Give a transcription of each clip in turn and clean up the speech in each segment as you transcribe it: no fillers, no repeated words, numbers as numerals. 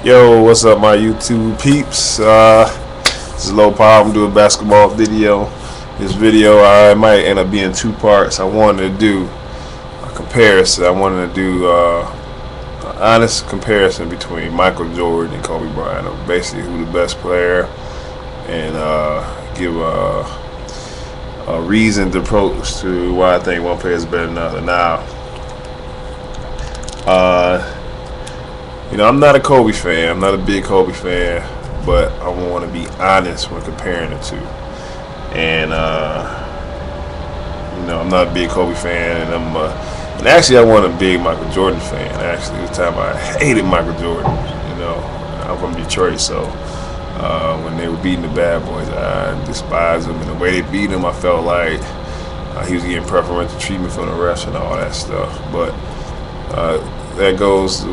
Yo, what's up, my YouTube peeps? This is Low Power. I'm doing a basketball video. This video might end up being two parts. I wanted to do a comparison. I wanted to do an honest comparison between Michael Jordan and Kobe Bryant. Basically, who the best player, and give a reasoned approach to why I think one player is better than another. Now, I'm not a Kobe fan. I'm not a big Kobe fan, but I want to be honest when comparing the two. And I'm not a big Kobe fan, and actually I wasn't a big Michael Jordan fan. Actually, the time I hated Michael Jordan. I'm from Detroit, so when they were beating the bad boys, I despised them. And the way they beat him, I felt like he was getting preferential treatment from the refs and all that stuff. But that goes,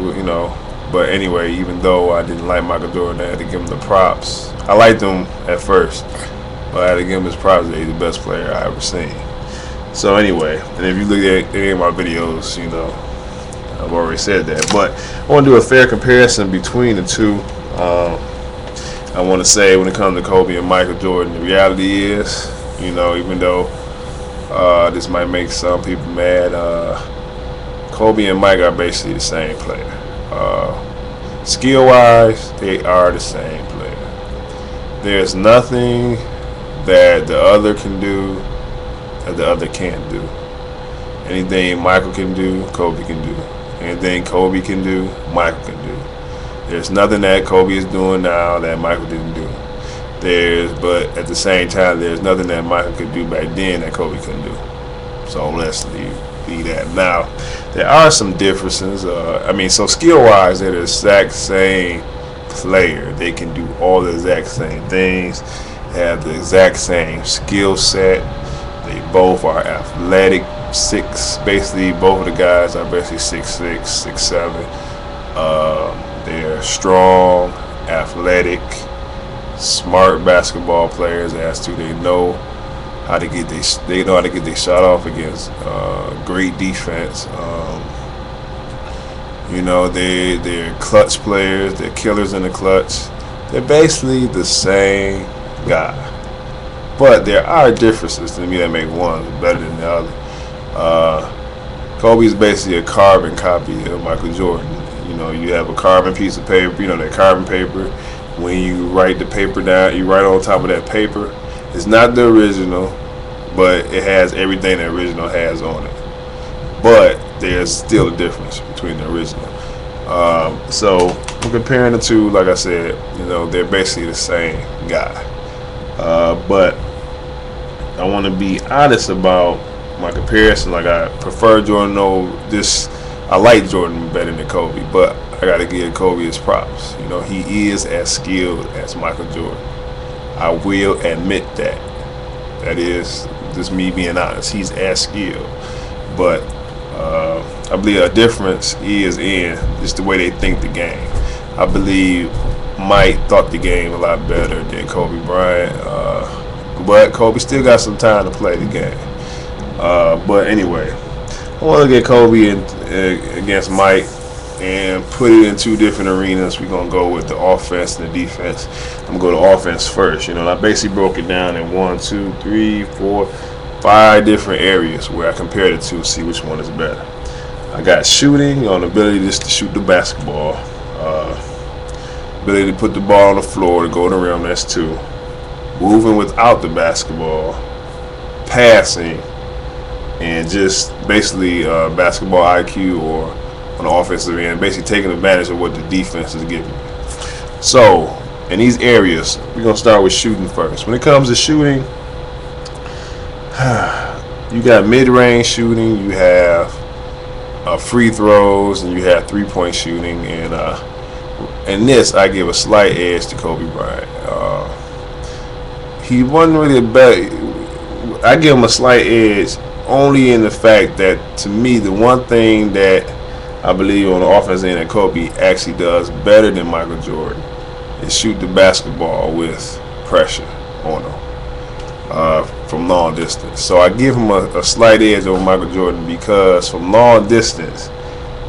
But anyway, even though I didn't like Michael Jordan, I had to give him the props. I liked him at first, but I had to give him his props that he's the best player I ever seen. So anyway, and if you look at any of my videos, I've already said that. But I want to do a fair comparison between the two. I want to say when it comes to Kobe and Michael Jordan, the reality is, even though this might make some people mad, Kobe and Mike are basically the same player. Skill-wise, they are the same player. There's nothing that the other can do that the other can't do. Anything Michael can do, Kobe can do. Anything Kobe can do, Michael can do. There's nothing that Kobe is doing now that Michael didn't do. But at the same time, there's nothing that Michael could do back then that Kobe couldn't do. So let's leave that. Now, there are some differences. So skill-wise, they're the exact same player. They can do all the exact same things. They have the exact same skill set. They both are athletic. Basically, both of the guys are basically 6'6", 6'7". They're strong, athletic, smart basketball players. As to they know how to get their shot off against great defense. They're clutch players. They're killers in the clutch. They're basically the same guy, but there are differences to me that make one better than the other. Kobe's basically a carbon copy of Michael Jordan. You have a carbon piece of paper. That carbon paper. When you write the paper down, you write on top of that paper. It's not the original, but it has everything the original has on it. But there's still a difference between the original. So I'm comparing the two. Like I said, they're basically the same guy. But I want to be honest about my comparison. Like, I prefer Jordan. I like Jordan better than Kobe, but I got to give Kobe his props. He is as skilled as Michael Jordan. I will admit that. That is just me being honest. He's as skilled, but I believe a difference is in just the way they think the game. I believe Mike thought the game a lot better than Kobe Bryant, but Kobe still got some time to play the game. But anyway, I want to get Kobe against Mike and put it in two different arenas. We're going to go with the offense and the defense. I'm going to go to offense first. I basically broke it down in 1, 2, 3, 4, 5 different areas where I compared it to see which one is better. I got shooting, the ability just to shoot the basketball. Ability to put the ball on the floor to go to the rim, that's 2. Moving without the basketball. Passing. And just basically basketball IQ or on the offensive end, basically taking advantage of what the defense is giving you. So, in these areas, we're going to start with shooting first. When it comes to shooting, you got mid-range shooting, you have free throws, and you have three-point shooting. And in this, I give a slight edge to Kobe Bryant. He wasn't really I give him a slight edge only in the fact that, to me, the one thing that I believe on the offensive end that Kobe actually does better than Michael Jordan is shoot the basketball with pressure on him from long distance. So I give him a slight edge over Michael Jordan because from long distance,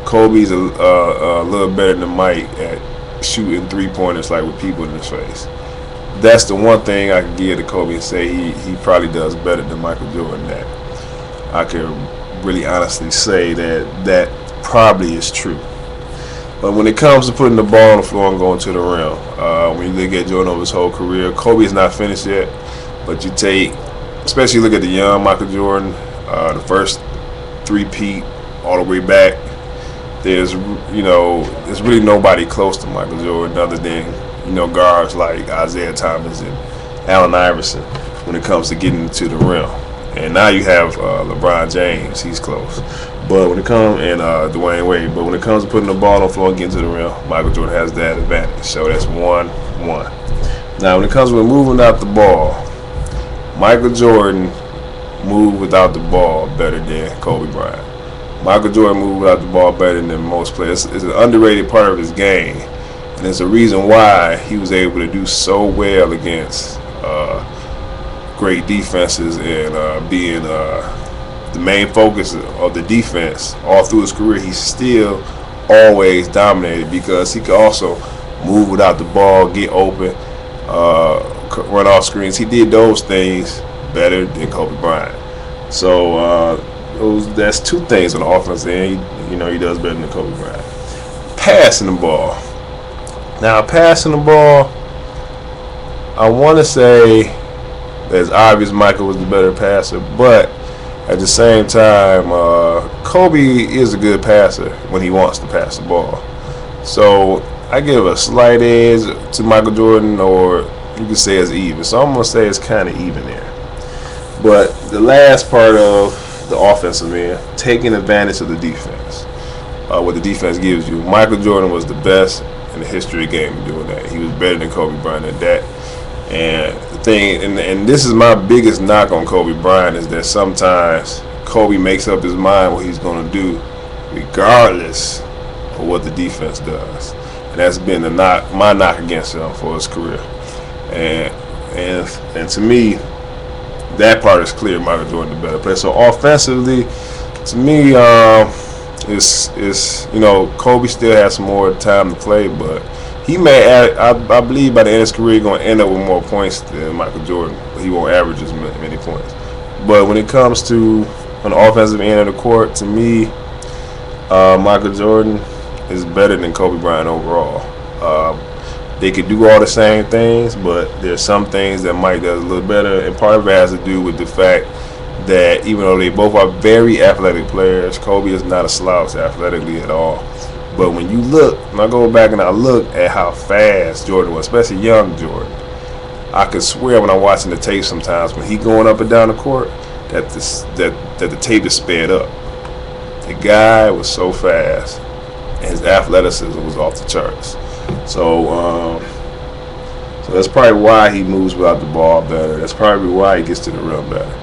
Kobe's a little better than Mike at shooting 3-pointers like with people in his face. That's the one thing I can give to Kobe and say he probably does better than Michael Jordan. That I can really honestly say that probably is true. But when it comes to putting the ball on the floor and going to the rim, when you look at Jordan over his whole career, Kobe is not finished yet. But you take, especially look at the young Michael Jordan, the first three-peat all the way back. There's really nobody close to Michael Jordan other than guards like Isaiah Thomas and Allen Iverson when it comes to getting to the rim. And now you have LeBron James, he's close. But when it comes Dwayne Wade, but when it comes to putting the ball on the floor and getting to the rim, Michael Jordan has that advantage. So that's 1-1. Now when it comes to moving out the ball, Michael Jordan moved without the ball better than Kobe Bryant. Michael Jordan moved without the ball better than most players. It's an underrated part of his game, and it's a reason why he was able to do so well against great defenses and being the main focus of the defense all through his career. He still always dominated because he could also move without the ball, get open, run off screens. He did those things better than Kobe Bryant. So that's two things on the offense end. He does better than Kobe Bryant. Passing the ball. Now, passing the ball, I want to say that it's obvious Michael was the better passer, but at the same time, Kobe is a good passer when he wants to pass the ball. So I give a slight edge to Michael Jordan, or you could say it's even. So I'm going to say it's kind of even there. But the last part of the offensive end, taking advantage of the defense, what the defense gives you. Michael Jordan was the best in the history of the game in doing that. He was better than Kobe Bryant at that. And the thing, and this is my biggest knock on Kobe Bryant, is that sometimes Kobe makes up his mind what he's going to do, regardless of what the defense does. And that's been my knock against him for his career. And to me, that part is clear. Michael Jordan the better player. So offensively, to me, Kobe still has some more time to play, but he may add, I believe by the end of his career he's going to end up with more points than Michael Jordan, but he won't average as many points. But when it comes to on the offensive end of the court, to me, Michael Jordan is better than Kobe Bryant overall. They could do all the same things, but there's some things that Mike does a little better, and part of it has to do with the fact that even though they both are very athletic players, Kobe is not a slouch athletically at all. But when you look, when I go back and I look at how fast Jordan was, especially young Jordan, I could swear when I'm watching the tape sometimes, when he going up and down the court, that the tape is sped up. The guy was so fast, and his athleticism was off the charts. So that's probably why he moves without the ball better. That's probably why he gets to the rim better.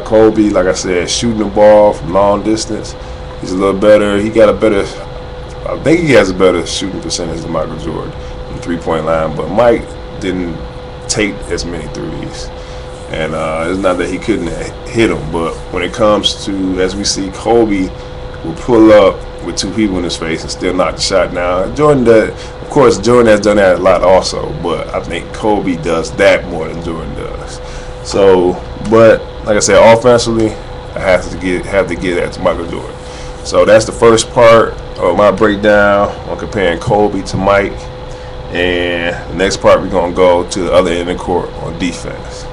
Kobe, like I said, shooting the ball from long distance, he's a little better. I think he has a better shooting percentage than Michael Jordan from the three-point line, but Mike didn't take as many threes. And it's not that he couldn't hit them, but when it comes to, as we see, Kobe will pull up with two people in his face and still knock the shot down. Jordan has done that a lot also, but I think Kobe does that more than Jordan does. So, but like I said, offensively, I have to give that to Michael Jordan. So that's the first part of my breakdown on comparing Kobe to Mike. And the next part, we're going to go to the other end of the court on defense.